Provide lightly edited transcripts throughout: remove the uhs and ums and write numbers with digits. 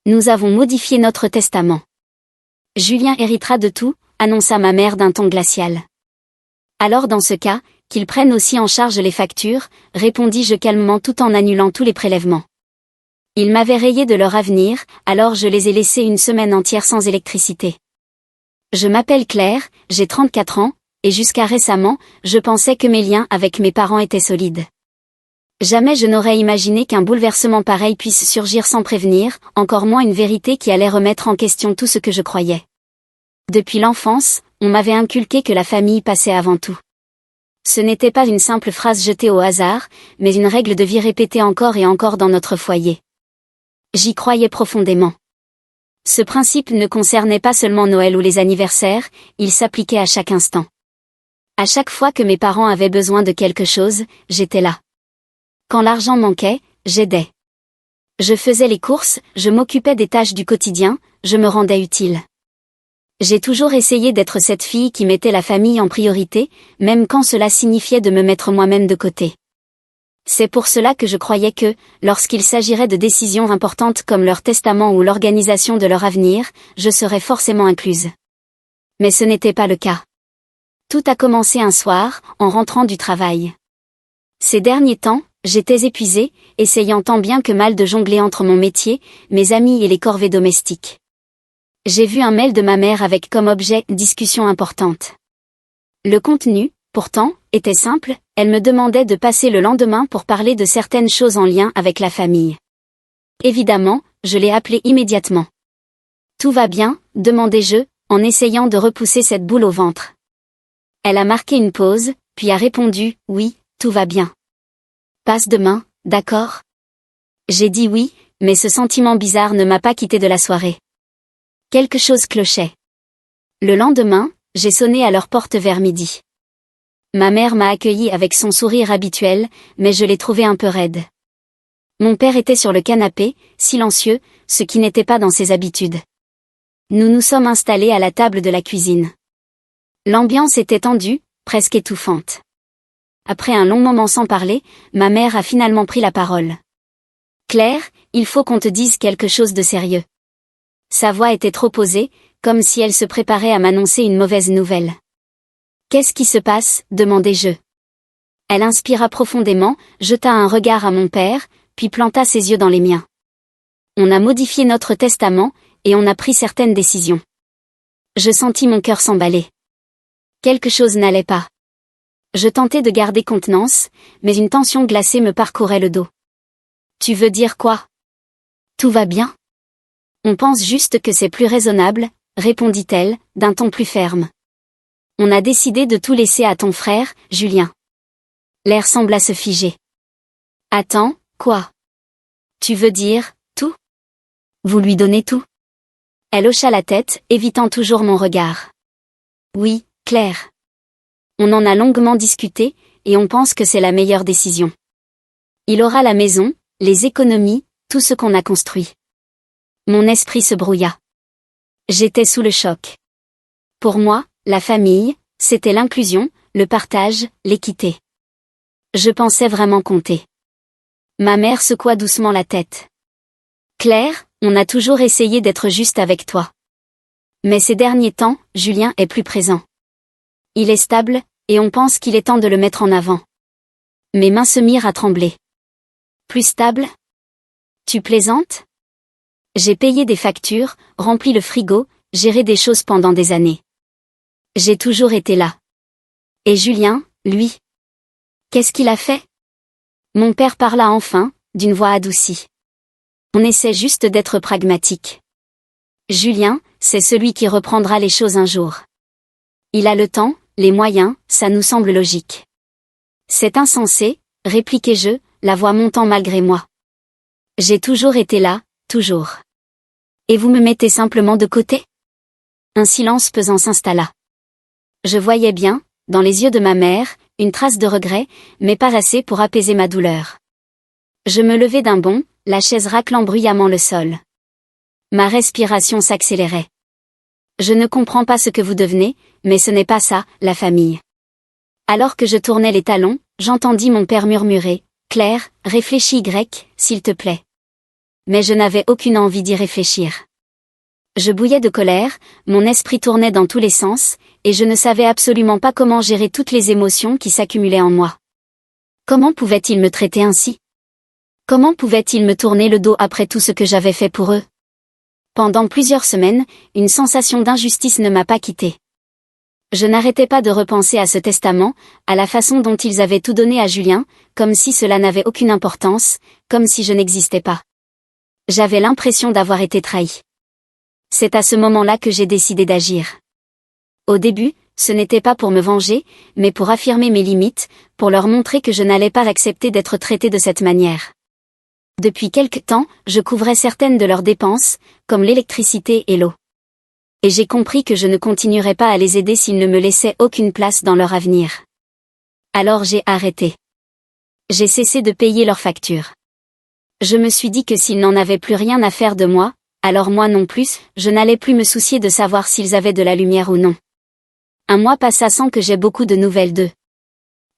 Nous avons modifié notre testament. Julien héritera de tout, annonça ma mère d'un ton glacial. Alors dans ce cas, qu'ils prennent aussi en charge les factures, répondis-je calmement tout en annulant tous les prélèvements. Ils m'avaient rayé de leur avenir, alors je les ai laissés une semaine entière sans électricité. Je m'appelle Claire, j'ai 34 ans, et jusqu'à récemment, je pensais que mes liens avec mes parents étaient solides. Jamais je n'aurais imaginé qu'un bouleversement pareil puisse surgir sans prévenir, encore moins une vérité qui allait remettre en question tout ce que je croyais. Depuis l'enfance, on m'avait inculqué que la famille passait avant tout. Ce n'était pas une simple phrase jetée au hasard, mais une règle de vie répétée encore et encore dans notre foyer. J'y croyais profondément. Ce principe ne concernait pas seulement Noël ou les anniversaires, il s'appliquait à chaque instant. À chaque fois que mes parents avaient besoin de quelque chose, j'étais là. Quand l'argent manquait, j'aidais. Je faisais les courses, je m'occupais des tâches du quotidien, je me rendais utile. J'ai toujours essayé d'être cette fille qui mettait la famille en priorité, même quand cela signifiait de me mettre moi-même de côté. C'est pour cela que je croyais que, lorsqu'il s'agirait de décisions importantes comme leur testament ou l'organisation de leur avenir, je serais forcément incluse. Mais ce n'était pas le cas. Tout a commencé un soir, en rentrant du travail. Ces derniers temps, j'étais épuisée, essayant tant bien que mal de jongler entre mon métier, mes amis et les corvées domestiques. J'ai vu un mail de ma mère avec comme objet « discussion importante ». Le contenu, pourtant, était simple, elle me demandait de passer le lendemain pour parler de certaines choses en lien avec la famille. Évidemment, je l'ai appelée immédiatement. « Tout va bien ?» demandai-je, en essayant de repousser cette boule au ventre. Elle a marqué une pause, puis a répondu « Oui, tout va bien. » « Passe demain, d'accord ?» J'ai dit oui, mais ce sentiment bizarre ne m'a pas quitté de la soirée. Quelque chose clochait. Le lendemain, j'ai sonné à leur porte vers midi. Ma mère m'a accueillie avec son sourire habituel, mais je l'ai trouvé un peu raide. Mon père était sur le canapé, silencieux, ce qui n'était pas dans ses habitudes. Nous nous sommes installés à la table de la cuisine. L'ambiance était tendue, presque étouffante. Après un long moment sans parler, ma mère a finalement pris la parole. « Claire, il faut qu'on te dise quelque chose de sérieux. » Sa voix était trop posée, comme si elle se préparait à m'annoncer une mauvaise nouvelle. « Qu'est-ce qui se passe ?» demandai-je. Elle inspira profondément, jeta un regard à mon père, puis planta ses yeux dans les miens. On a modifié notre testament, et on a pris certaines décisions. Je sentis mon cœur s'emballer. Quelque chose n'allait pas. Je tentais de garder contenance, mais une tension glacée me parcourait le dos. « Tu veux dire quoi ? Tout va bien ? On pense juste que c'est plus raisonnable, » répondit-elle, d'un ton plus ferme. « On a décidé de tout laisser à ton frère, Julien. » L'air sembla se figer. « Attends, quoi ? Tu veux dire, tout ? Vous lui donnez tout ? » Elle hocha la tête, évitant toujours mon regard. « Oui, Claire. On en a longuement discuté, et on pense que c'est la meilleure décision. Il aura la maison, les économies, tout ce qu'on a construit. » Mon esprit se brouilla. J'étais sous le choc. Pour moi, la famille, c'était l'inclusion, le partage, l'équité. Je pensais vraiment compter. Ma mère secoua doucement la tête. « Claire, on a toujours essayé d'être juste avec toi. Mais ces derniers temps, Julien est plus présent. Il est stable, et on pense qu'il est temps de le mettre en avant. » Mes mains se mirent à trembler. « Plus stable ? Tu plaisantes ? J'ai payé des factures, rempli le frigo, géré des choses pendant des années. J'ai toujours été là. Et Julien, lui ? Qu'est-ce qu'il a fait ? » Mon père parla enfin, d'une voix adoucie. « On essaie juste d'être pragmatique. Julien, c'est celui qui reprendra les choses un jour. Il a le temps, les moyens, ça nous semble logique. » « C'est insensé, » répliquai-je, la voix montant malgré moi. « J'ai toujours été là, toujours. Et vous me mettez simplement de côté ? » Un silence pesant s'installa. Je voyais bien, dans les yeux de ma mère, une trace de regret, mais pas assez pour apaiser ma douleur. Je me levai d'un bond, la chaise raclant bruyamment le sol. Ma respiration s'accélérait. « Je ne comprends pas ce que vous devenez, mais ce n'est pas ça, la famille. » Alors que je tournais les talons, j'entendis mon père murmurer « Claire, réfléchis s'il te plaît. Mais je n'avais aucune envie d'y réfléchir. Je bouillais de colère, mon esprit tournait dans tous les sens, et je ne savais absolument pas comment gérer toutes les émotions qui s'accumulaient en moi. Comment pouvait-il me traiter ainsi? Comment pouvait-il me tourner le dos après tout ce que j'avais fait pour eux? Pendant plusieurs semaines, une sensation d'injustice ne m'a pas quittée. Je n'arrêtais pas de repenser à ce testament, à la façon dont ils avaient tout donné à Julien, comme si cela n'avait aucune importance, comme si je n'existais pas. J'avais l'impression d'avoir été trahi. C'est à ce moment-là que j'ai décidé d'agir. Au début, ce n'était pas pour me venger, mais pour affirmer mes limites, pour leur montrer que je n'allais pas accepter d'être traitée de cette manière. Depuis quelque temps, je couvrais certaines de leurs dépenses, comme l'électricité et l'eau. Et j'ai compris que je ne continuerais pas à les aider s'ils ne me laissaient aucune place dans leur avenir. Alors j'ai arrêté. J'ai cessé de payer leurs factures. Je me suis dit que s'ils n'en avaient plus rien à faire de moi, alors moi non plus, je n'allais plus me soucier de savoir s'ils avaient de la lumière ou non. Un mois passa sans que j'aie beaucoup de nouvelles d'eux.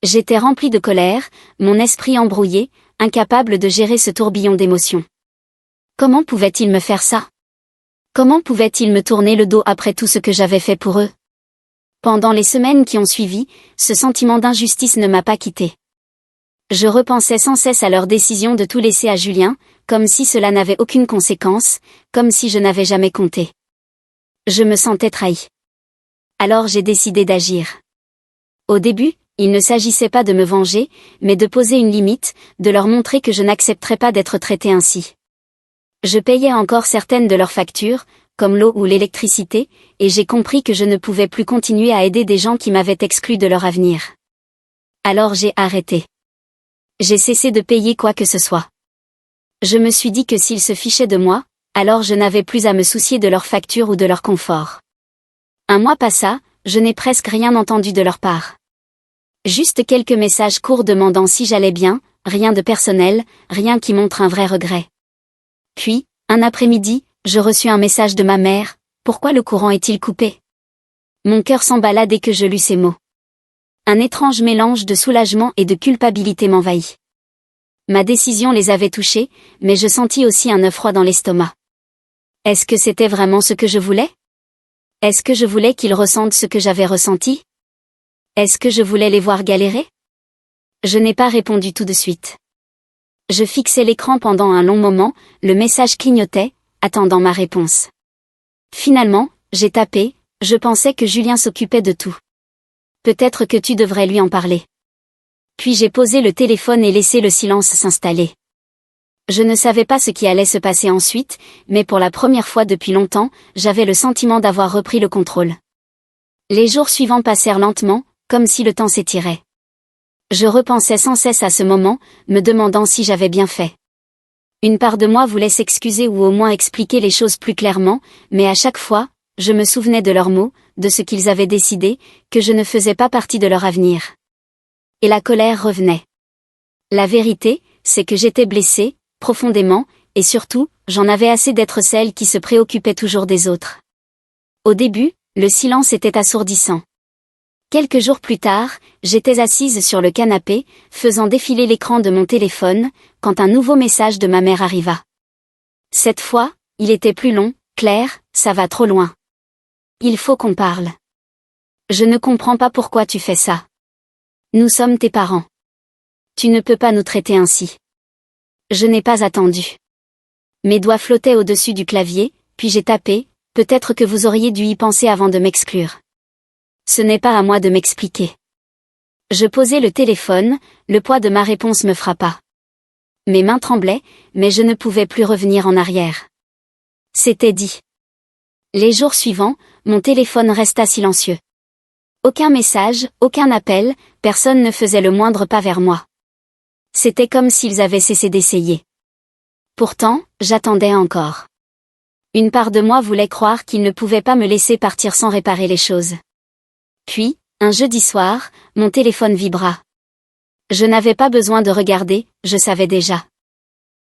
J'étais rempli de colère, mon esprit embrouillé, incapable de gérer ce tourbillon d'émotions. Comment pouvait-il me faire ça? Comment pouvait-il me tourner le dos après tout ce que j'avais fait pour eux? Pendant les semaines qui ont suivi, ce sentiment d'injustice ne m'a pas quitté. Je repensais sans cesse à leur décision de tout laisser à Julien, comme si cela n'avait aucune conséquence, comme si je n'avais jamais compté. Je me sentais trahi. Alors j'ai décidé d'agir. Au début, il ne s'agissait pas de me venger, mais de poser une limite, de leur montrer que je n'accepterais pas d'être traitée ainsi. Je payais encore certaines de leurs factures, comme l'eau ou l'électricité, et j'ai compris que je ne pouvais plus continuer à aider des gens qui m'avaient exclu de leur avenir. Alors j'ai arrêté. J'ai cessé de payer quoi que ce soit. Je me suis dit que s'ils se fichaient de moi, alors je n'avais plus à me soucier de leurs factures ou de leur confort. Un mois passa, je n'ai presque rien entendu de leur part. Juste quelques messages courts demandant si j'allais bien, rien de personnel, rien qui montre un vrai regret. Puis, un après-midi, je reçus un message de ma mère: « Pourquoi le courant est-il coupé ?» Mon cœur s'emballa dès que je lus ces mots. Un étrange mélange de soulagement et de culpabilité m'envahit. Ma décision les avait touchés, mais je sentis aussi un œuf froid dans l'estomac. Est-ce que c'était vraiment ce que je voulais? Est-ce que je voulais qu'ils ressentent ce que j'avais ressenti? Est-ce que je voulais les voir galérer? Je n'ai pas répondu tout de suite. Je fixais l'écran pendant un long moment, le message clignotait, attendant ma réponse. Finalement, j'ai tapé: « Je pensais que Julien s'occupait de tout. Peut-être que tu devrais lui en parler. » Puis j'ai posé le téléphone et laissé le silence s'installer. Je ne savais pas ce qui allait se passer ensuite, mais pour la première fois depuis longtemps, j'avais le sentiment d'avoir repris le contrôle. Les jours suivants passèrent lentement, comme si le temps s'étirait. Je repensais sans cesse à ce moment, me demandant si j'avais bien fait. Une part de moi voulait s'excuser ou au moins expliquer les choses plus clairement, mais à chaque fois, je me souvenais de leurs mots, de ce qu'ils avaient décidé, que je ne faisais pas partie de leur avenir. Et la colère revenait. La vérité, c'est que j'étais blessée, profondément, et surtout, j'en avais assez d'être celle qui se préoccupait toujours des autres. Au début, le silence était assourdissant. Quelques jours plus tard, j'étais assise sur le canapé, faisant défiler l'écran de mon téléphone, quand un nouveau message de ma mère arriva. Cette fois, il était plus long: « Claire, ça va trop loin. Il faut qu'on parle. Je ne comprends pas pourquoi tu fais ça. Nous sommes tes parents. Tu ne peux pas nous traiter ainsi. » Je n'ai pas attendu. Mes doigts flottaient au-dessus du clavier, puis j'ai tapé: « Peut-être que vous auriez dû y penser avant de m'exclure. » Ce n'est pas à moi de m'expliquer. Je posai le téléphone, le poids de ma réponse me frappa. Mes mains tremblaient, mais je ne pouvais plus revenir en arrière. C'était dit. Les jours suivants, mon téléphone resta silencieux. Aucun message, aucun appel, personne ne faisait le moindre pas vers moi. C'était comme s'ils avaient cessé d'essayer. Pourtant, j'attendais encore. Une part de moi voulait croire qu'ils ne pouvaient pas me laisser partir sans réparer les choses. Puis, un jeudi soir, mon téléphone vibra. Je n'avais pas besoin de regarder, je savais déjà.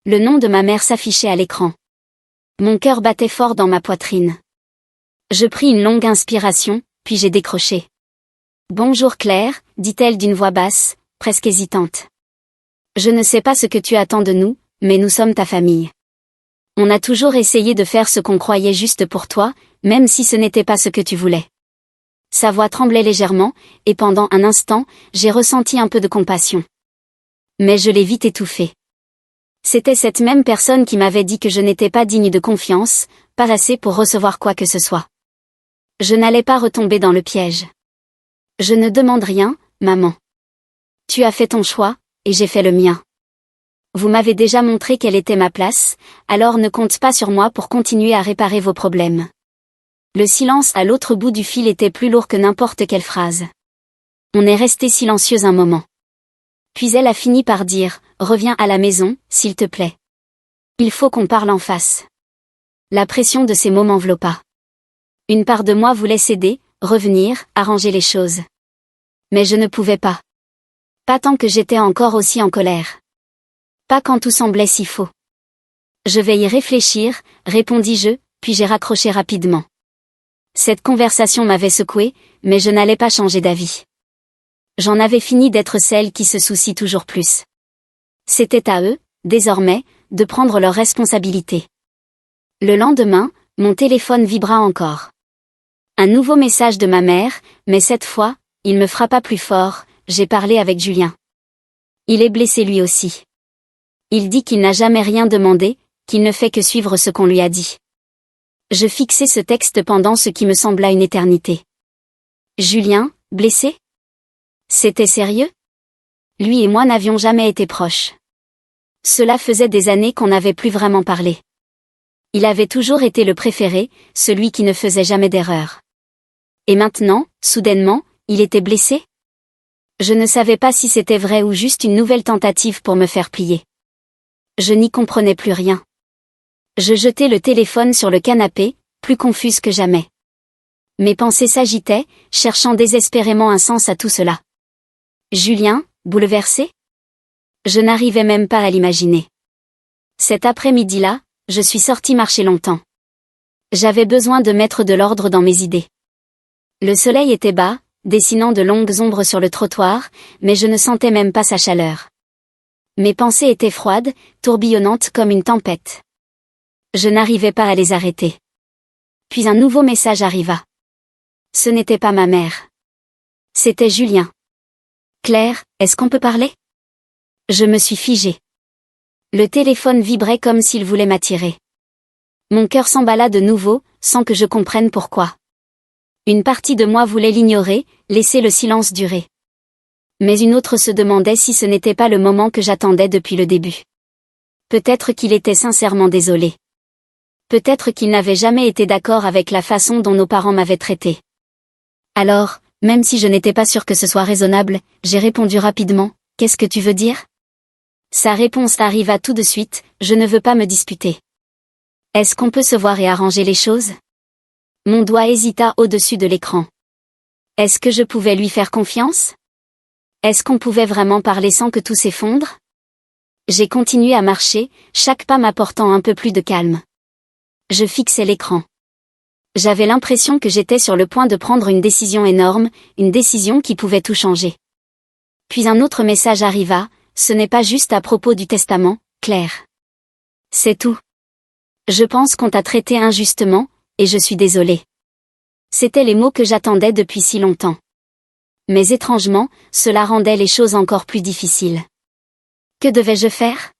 Le nom de ma mère s'affichait à l'écran. Mon cœur battait fort dans ma poitrine. Je pris une longue inspiration, puis j'ai décroché. « Bonjour Claire », dit-elle d'une voix basse, presque hésitante. « Je ne sais pas ce que tu attends de nous, mais nous sommes ta famille. On a toujours essayé de faire ce qu'on croyait juste pour toi, même si ce n'était pas ce que tu voulais. Sa voix tremblait légèrement, et pendant un instant, j'ai ressenti un peu de compassion. Mais je l'ai vite étouffée. C'était cette même personne qui m'avait dit que je n'étais pas digne de confiance, pas assez pour recevoir quoi que ce soit. Je n'allais pas retomber dans le piège. Je ne demande rien, maman. Tu as fait ton choix, et j'ai fait le mien. Vous m'avez déjà montré quelle était ma place, alors ne compte pas sur moi pour continuer à réparer vos problèmes. Le silence à l'autre bout du fil était plus lourd que n'importe quelle phrase. On est resté silencieux un moment. Puis elle a fini par dire « Reviens à la maison, s'il te plaît. Il faut qu'on parle en face. » La pression de ces mots m'enveloppa. Une part de moi voulait céder, revenir, arranger les choses. Mais je ne pouvais pas. Pas tant que j'étais encore aussi en colère. Pas quand tout semblait si faux. Je vais y réfléchir, répondis-je, puis j'ai raccroché rapidement. Cette conversation m'avait secoué, mais je n'allais pas changer d'avis. J'en avais fini d'être celle qui se soucie toujours plus. C'était à eux, désormais, de prendre leurs responsabilités. Le lendemain, mon téléphone vibra encore. Un nouveau message de ma mère, mais cette fois, il me frappa plus fort, j'ai parlé avec Julien. Il est blessé lui aussi. Il dit qu'il n'a jamais rien demandé, qu'il ne fait que suivre ce qu'on lui a dit. Je fixai ce texte pendant ce qui me sembla une éternité. Julien, blessé? C'était sérieux? Lui et moi n'avions jamais été proches. Cela faisait des années qu'on n'avait plus vraiment parlé. Il avait toujours été le préféré, celui qui ne faisait jamais d'erreur. Et maintenant, soudainement, il était blessé? Je ne savais pas si c'était vrai ou juste une nouvelle tentative pour me faire plier. Je n'y comprenais plus rien. Je jetai le téléphone sur le canapé, plus confuse que jamais. Mes pensées s'agitaient, cherchant désespérément un sens à tout cela. Julien, bouleversé? Je n'arrivais même pas à l'imaginer. Cet après-midi-là, je suis sortie marcher longtemps. J'avais besoin de mettre de l'ordre dans mes idées. Le soleil était bas, dessinant de longues ombres sur le trottoir, mais je ne sentais même pas sa chaleur. Mes pensées étaient froides, tourbillonnantes comme une tempête. Je n'arrivais pas à les arrêter. Puis un nouveau message arriva. Ce n'était pas ma mère. C'était Julien. Claire, est-ce qu'on peut parler? Je me suis figée. Le téléphone vibrait comme s'il voulait m'attirer. Mon cœur s'emballa de nouveau, sans que je comprenne pourquoi. Une partie de moi voulait l'ignorer, laisser le silence durer. Mais une autre se demandait si ce n'était pas le moment que j'attendais depuis le début. Peut-être qu'il était sincèrement désolé. Peut-être qu'il n'avait jamais été d'accord avec la façon dont nos parents m'avaient traité. Alors, même si je n'étais pas sûre que ce soit raisonnable, j'ai répondu rapidement, « Qu'est-ce que tu veux dire ?» Sa réponse arriva tout de suite, « Je ne veux pas me disputer. » Est-ce qu'on peut se voir et arranger les choses? Mon doigt hésita au-dessus de l'écran. Est-ce que je pouvais lui faire confiance? Est-ce qu'on pouvait vraiment parler sans que tout s'effondre? J'ai continué à marcher, chaque pas m'apportant un peu plus de calme. Je fixais l'écran. J'avais l'impression que j'étais sur le point de prendre une décision énorme, une décision qui pouvait tout changer. Puis un autre message arriva, ce n'est pas juste à propos du testament, Claire. C'est tout. Je pense qu'on t'a traité injustement, et je suis désolée. C'étaient les mots que j'attendais depuis si longtemps. Mais étrangement, cela rendait les choses encore plus difficiles. Que devais-je faire?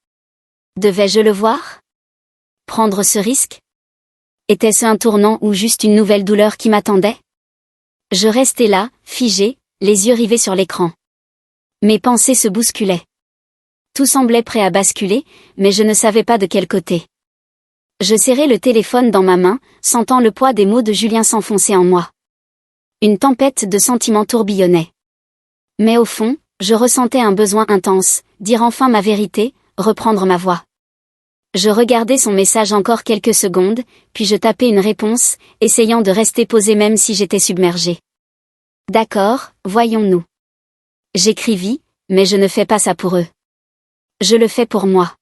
Devais-je le voir? Prendre ce risque? Était-ce un tournant ou juste une nouvelle douleur qui m'attendait? Je restais là, figée, les yeux rivés sur l'écran. Mes pensées se bousculaient. Tout semblait prêt à basculer, mais je ne savais pas de quel côté. Je serrai le téléphone dans ma main, sentant le poids des mots de Julien s'enfoncer en moi. Une tempête de sentiments tourbillonnait. Mais au fond, je ressentais un besoin intense, dire enfin ma vérité, reprendre ma voix. Je regardai son message encore quelques secondes, puis je tapai une réponse, essayant de rester posée même si j'étais submergée. D'accord, voyons-nous. J'écrivis, mais je ne fais pas ça pour eux. Je le fais pour moi.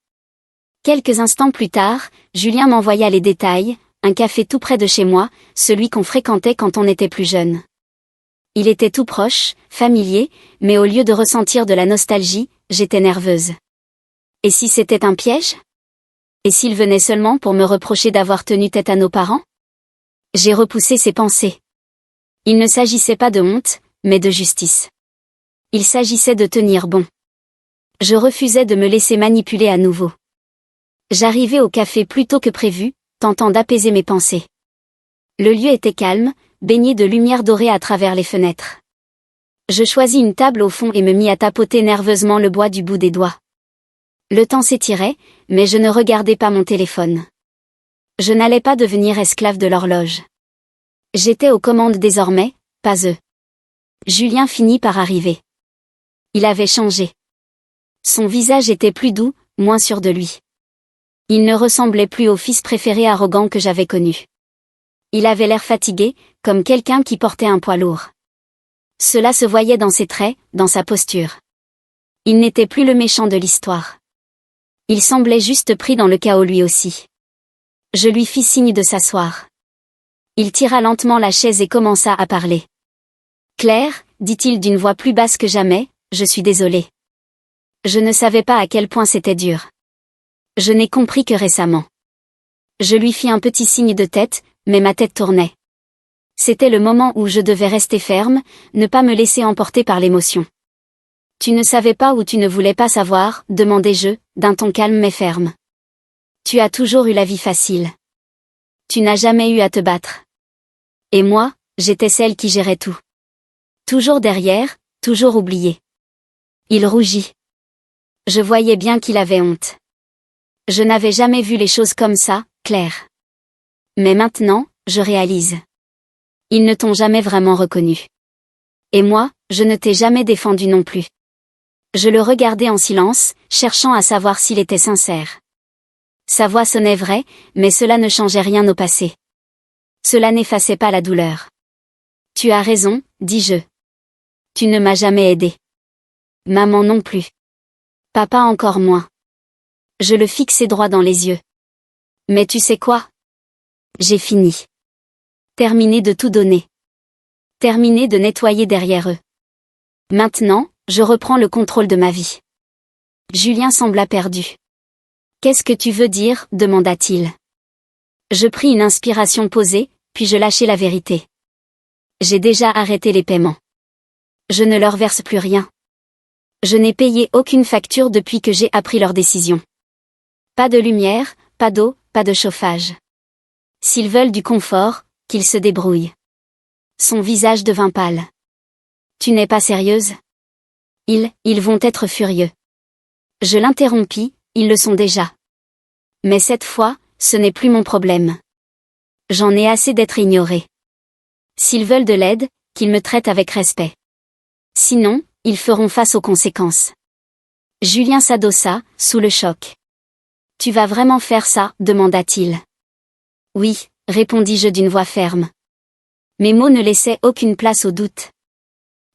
Quelques instants plus tard, Julien m'envoya les détails, un café tout près de chez moi, celui qu'on fréquentait quand on était plus jeune. Il était tout proche, familier, mais au lieu de ressentir de la nostalgie, j'étais nerveuse. Et si c'était un piège? Et s'il venait seulement pour me reprocher d'avoir tenu tête à nos parents? J'ai repoussé ces pensées. Il ne s'agissait pas de honte, mais de justice. Il s'agissait de tenir bon. Je refusais de me laisser manipuler à nouveau. J'arrivais au café plus tôt que prévu, tentant d'apaiser mes pensées. Le lieu était calme, baigné de lumière dorée à travers les fenêtres. Je choisis une table au fond et me mis à tapoter nerveusement le bois du bout des doigts. Le temps s'étirait, mais je ne regardais pas mon téléphone. Je n'allais pas devenir esclave de l'horloge. J'étais aux commandes désormais, pas eux. Julien finit par arriver. Il avait changé. Son visage était plus doux, moins sûr de lui. Il ne ressemblait plus au fils préféré arrogant que j'avais connu. Il avait l'air fatigué, comme quelqu'un qui portait un poids lourd. Cela se voyait dans ses traits, dans sa posture. Il n'était plus le méchant de l'histoire. Il semblait juste pris dans le chaos lui aussi. Je lui fis signe de s'asseoir. Il tira lentement la chaise et commença à parler. « Claire, dit-il d'une voix plus basse que jamais, je suis désolé. Je ne savais pas à quel point c'était dur. Je n'ai compris que récemment. » Je lui fis un petit signe de tête, mais ma tête tournait. C'était le moment où je devais rester ferme, ne pas me laisser emporter par l'émotion. « Tu ne savais pas ou tu ne voulais pas savoir, demandai-je, d'un ton calme mais ferme. Tu as toujours eu la vie facile. Tu n'as jamais eu à te battre. Et moi, j'étais celle qui gérait tout. Toujours derrière, toujours oubliée. » Il rougit. Je voyais bien qu'il avait honte. Je n'avais jamais vu les choses comme ça, Claire. Mais maintenant, je réalise. Ils ne t'ont jamais vraiment reconnu. Et moi, je ne t'ai jamais défendu non plus. Je le regardais en silence, cherchant à savoir s'il était sincère. Sa voix sonnait vraie, mais cela ne changeait rien au passé. Cela n'effaçait pas la douleur. Tu as raison, dis-je. Tu ne m'as jamais aidé. Maman non plus. Papa encore moins. Je le fixai droit dans les yeux. Mais tu sais quoi? J'ai fini. Terminé de tout donner. Terminé de nettoyer derrière eux. Maintenant, je reprends le contrôle de ma vie. Julien sembla perdu. Qu'est-ce que tu veux dire? Demanda-t-il. Je pris une inspiration posée, puis je lâchai la vérité. J'ai déjà arrêté les paiements. Je ne leur verse plus rien. Je n'ai payé aucune facture depuis que j'ai appris leur décision. Pas de lumière, pas d'eau, pas de chauffage. S'ils veulent du confort, qu'ils se débrouillent. Son visage devint pâle. Tu n'es pas sérieuse? Ils vont être furieux. Je l'interrompis, ils le sont déjà. Mais cette fois, ce n'est plus mon problème. J'en ai assez d'être ignorée. S'ils veulent de l'aide, qu'ils me traitent avec respect. Sinon, ils feront face aux conséquences. Julien s'adossa, sous le choc. Tu vas vraiment faire ça? Demanda-t-il. Oui, répondis-je d'une voix ferme. Mes mots ne laissaient aucune place au doute.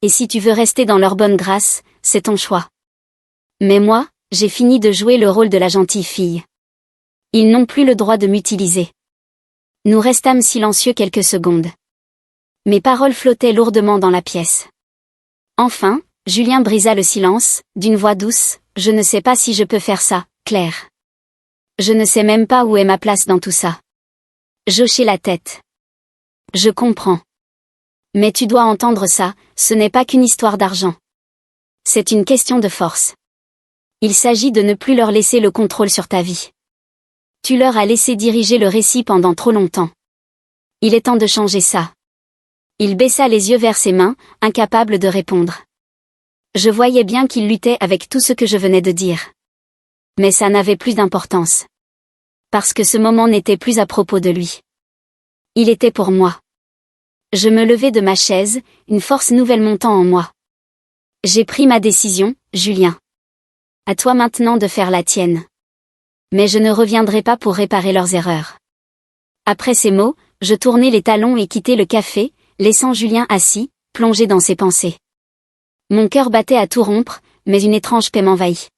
Et si tu veux rester dans leur bonne grâce, c'est ton choix. Mais moi, j'ai fini de jouer le rôle de la gentille fille. Ils n'ont plus le droit de m'utiliser. Nous restâmes silencieux quelques secondes. Mes paroles flottaient lourdement dans la pièce. Enfin, Julien brisa le silence, d'une voix douce, « Je ne sais pas si je peux faire ça, Claire. Je ne sais même pas où est ma place dans tout ça. » J'hochai la tête. Je comprends. Mais tu dois entendre ça, ce n'est pas qu'une histoire d'argent. C'est une question de force. Il s'agit de ne plus leur laisser le contrôle sur ta vie. Tu leur as laissé diriger le récit pendant trop longtemps. Il est temps de changer ça. Il baissa les yeux vers ses mains, incapable de répondre. Je voyais bien qu'il luttait avec tout ce que je venais de dire. Mais ça n'avait plus d'importance. Parce que ce moment n'était plus à propos de lui. Il était pour moi. Je me levai de ma chaise, une force nouvelle montant en moi. J'ai pris ma décision, Julien. À toi maintenant de faire la tienne. Mais je ne reviendrai pas pour réparer leurs erreurs. Après ces mots, je tournai les talons et quittai le café, laissant Julien assis, plongé dans ses pensées. Mon cœur battait à tout rompre, mais une étrange paix m'envahit.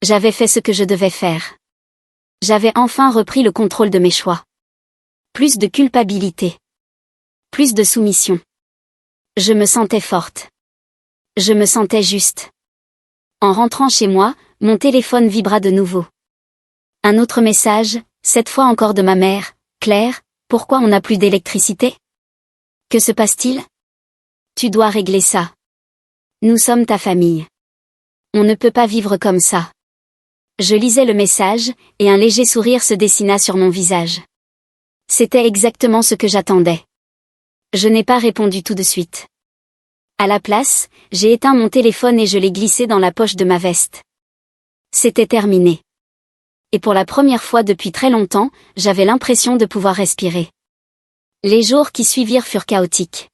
J'avais fait ce que je devais faire. J'avais enfin repris le contrôle de mes choix. Plus de culpabilité. Plus de soumission. Je me sentais forte. Je me sentais juste. En rentrant chez moi, mon téléphone vibra de nouveau. Un autre message, cette fois encore de ma mère. Claire, pourquoi on n'a plus d'électricité? Que se passe-t-il? Tu dois régler ça. Nous sommes ta famille. On ne peut pas vivre comme ça. Je lisais le message, et un léger sourire se dessina sur mon visage. C'était exactement ce que j'attendais. Je n'ai pas répondu tout de suite. À la place, j'ai éteint mon téléphone et je l'ai glissé dans la poche de ma veste. C'était terminé. Et pour la première fois depuis très longtemps, j'avais l'impression de pouvoir respirer. Les jours qui suivirent furent chaotiques.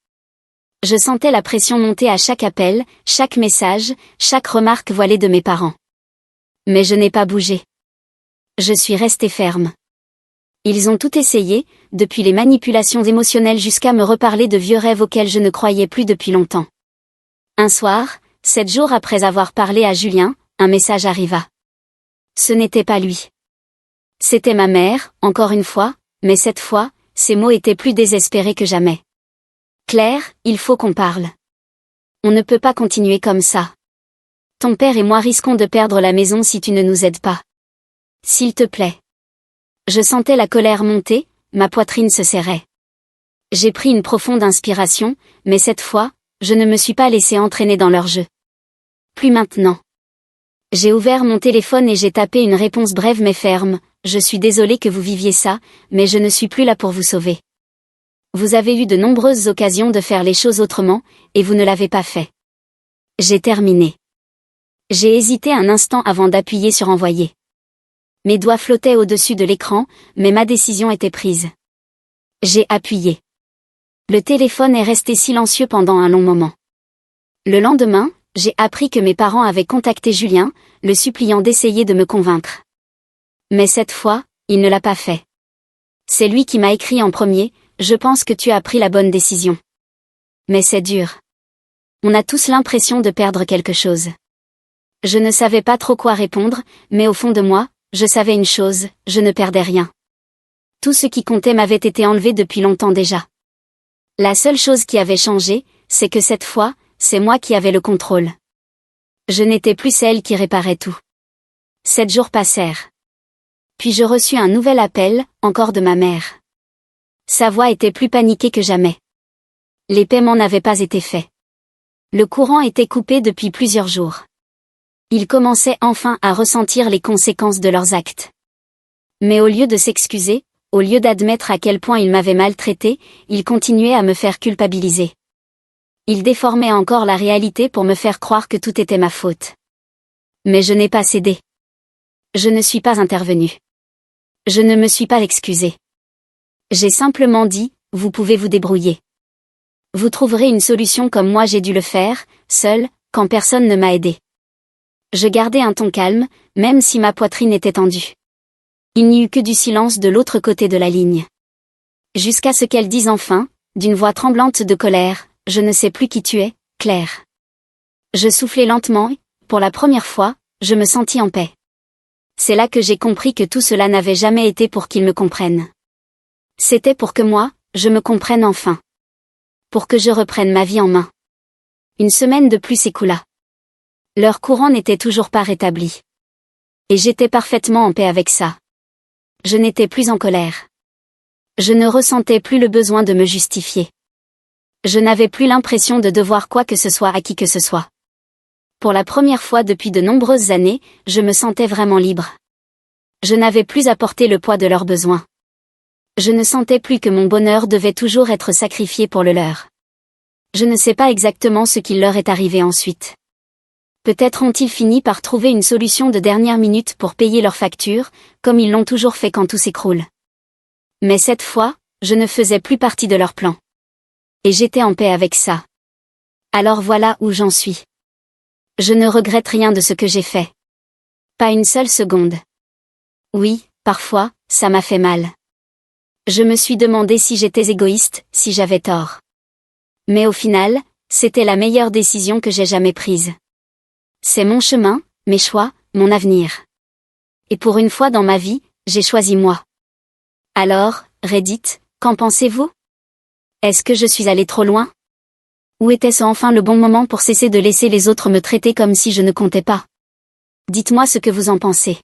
Je sentais la pression monter à chaque appel, chaque message, chaque remarque voilée de mes parents. Mais je n'ai pas bougé. Je suis restée ferme. Ils ont tout essayé, depuis les manipulations émotionnelles jusqu'à me reparler de vieux rêves auxquels je ne croyais plus depuis longtemps. Un soir, 7 jours après avoir parlé à Julien, un message arriva. Ce n'était pas lui. C'était ma mère, encore une fois, mais cette fois, ses mots étaient plus désespérés que jamais. Claire, il faut qu'on parle. On ne peut pas continuer comme ça. Ton père et moi risquons de perdre la maison si tu ne nous aides pas. S'il te plaît. Je sentais la colère monter, ma poitrine se serrait. J'ai pris une profonde inspiration, mais cette fois, je ne me suis pas laissé entraîner dans leur jeu. Plus maintenant. J'ai ouvert mon téléphone et j'ai tapé une réponse brève mais ferme. Je suis désolée que vous viviez ça, mais je ne suis plus là pour vous sauver. Vous avez eu de nombreuses occasions de faire les choses autrement, et vous ne l'avez pas fait. J'ai terminé. J'ai hésité un instant avant d'appuyer sur envoyer. Mes doigts flottaient au-dessus de l'écran, mais ma décision était prise. J'ai appuyé. Le téléphone est resté silencieux pendant un long moment. Le lendemain, j'ai appris que mes parents avaient contacté Julien, le suppliant d'essayer de me convaincre. Mais cette fois, il ne l'a pas fait. C'est lui qui m'a écrit en premier, je pense que tu as pris la bonne décision. Mais c'est dur. On a tous l'impression de perdre quelque chose. Je ne savais pas trop quoi répondre, mais au fond de moi, je savais une chose, je ne perdais rien. Tout ce qui comptait m'avait été enlevé depuis longtemps déjà. La seule chose qui avait changé, c'est que cette fois, c'est moi qui avais le contrôle. Je n'étais plus celle qui réparait tout. 7 jours passèrent. Puis je reçus un nouvel appel, encore de ma mère. Sa voix était plus paniquée que jamais. Les paiements n'avaient pas été faits. Le courant était coupé depuis plusieurs jours. Ils commençaient enfin à ressentir les conséquences de leurs actes. Mais au lieu de s'excuser, au lieu d'admettre à quel point ils m'avaient maltraité, ils continuaient à me faire culpabiliser. Ils déformaient encore la réalité pour me faire croire que tout était ma faute. Mais je n'ai pas cédé. Je ne suis pas intervenue. Je ne me suis pas excusée. J'ai simplement dit, vous pouvez vous débrouiller. Vous trouverez une solution comme moi j'ai dû le faire, seule, quand personne ne m'a aidé. Je gardais un ton calme, même si ma poitrine était tendue. Il n'y eut que du silence de l'autre côté de la ligne. Jusqu'à ce qu'elle dise enfin, d'une voix tremblante de colère, « Je ne sais plus qui tu es, Claire. » Je soufflai lentement et, pour la première fois, je me sentis en paix. C'est là que j'ai compris que tout cela n'avait jamais été pour qu'ils me comprennent. C'était pour que moi, je me comprenne enfin. Pour que je reprenne ma vie en main. Une semaine de plus s'écoula. Leur courant n'était toujours pas rétabli. Et j'étais parfaitement en paix avec ça. Je n'étais plus en colère. Je ne ressentais plus le besoin de me justifier. Je n'avais plus l'impression de devoir quoi que ce soit à qui que ce soit. Pour la première fois depuis de nombreuses années, je me sentais vraiment libre. Je n'avais plus à porter le poids de leurs besoins. Je ne sentais plus que mon bonheur devait toujours être sacrifié pour le leur. Je ne sais pas exactement ce qu'il leur est arrivé ensuite. Peut-être ont-ils fini par trouver une solution de dernière minute pour payer leurs factures, comme ils l'ont toujours fait quand tout s'écroule. Mais cette fois, je ne faisais plus partie de leur plan. Et j'étais en paix avec ça. Alors voilà où j'en suis. Je ne regrette rien de ce que j'ai fait. Pas une seule seconde. Oui, parfois, ça m'a fait mal. Je me suis demandé si j'étais égoïste, si j'avais tort. Mais au final, c'était la meilleure décision que j'ai jamais prise. C'est mon chemin, mes choix, mon avenir. Et pour une fois dans ma vie, j'ai choisi moi. Alors, Reddit, qu'en pensez-vous? Est-ce que je suis allée trop loin? Ou était-ce enfin le bon moment pour cesser de laisser les autres me traiter comme si je ne comptais pas? Dites-moi ce que vous en pensez.